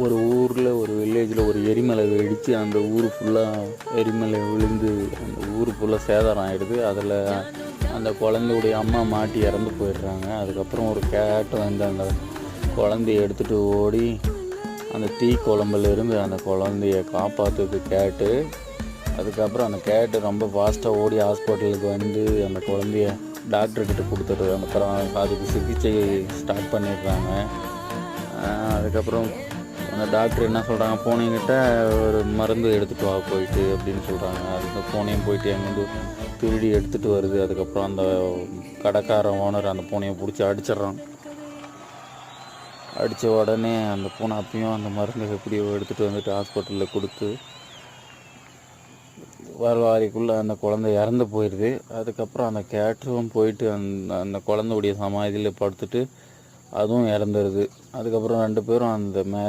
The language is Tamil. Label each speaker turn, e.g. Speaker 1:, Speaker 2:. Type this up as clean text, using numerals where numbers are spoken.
Speaker 1: ஒரு ஊரில் ஒரு வில்லேஜில் ஒரு எரிமலை வெடித்து அந்த ஊர் ஃபுல்லாக எரிமலை விழுந்து அந்த ஊர் ஃபுல்லாக சேதாரம் ஆகிடுது. அதில் அந்த குழந்தையுடைய அம்மா மாட்டி இறந்து போயிடுறாங்க. அதுக்கப்புறம் ஒரு கேட்டு வந்து அந்த குழந்தைய எடுத்துகிட்டு ஓடி அந்த தீ குழம்புலேருந்து அந்த குழந்தைய காப்பாற்றுது கேட்டு. அதுக்கப்புறம் அந்த கேட்டு ரொம்ப ஃபாஸ்ட்டாக ஓடி ஹாஸ்பிட்டலுக்கு வந்து அந்த குழந்தைய டாக்டர்கிட்ட கொடுத்துட்டு அப்புறம் அதுக்கு சிகிச்சை ஸ்டார்ட் பண்ணிடுறாங்க. அதுக்கப்புறம் அந்த டாக்டர் என்ன சொல்கிறாங்க, பூனைங்கிட்ட ஒரு மருந்து எடுத்துகிட்டு வா போயிட்டு அப்படின்னு சொல்கிறாங்க. அதுக்கு பூனையும் போயிட்டு எங்கேருந்து திருடி எடுத்துகிட்டு வருது. அதுக்கப்புறம் அந்த கடைக்கார ஓனர் அந்த பூனையை பிடிச்சி அடிச்சிட்றான். அடித்த உடனே அந்த பூனை அப்பயும் அந்த மருந்து எப்படியோ எடுத்துகிட்டு வந்துட்டு ஹாஸ்பிட்டலில் கொடுத்து வரவாரிக்குள்ளே அந்த குழந்தை இறந்து போயிடுது. அதுக்கப்புறம் அந்த கேட்டரும் போயிட்டு அந்த குழந்தையுடைய சமாதியில் படுத்துட்டு அதுவும் இறந்துடுது. அதுக்கப்புறம் 2 பேரும் அந்த மேலே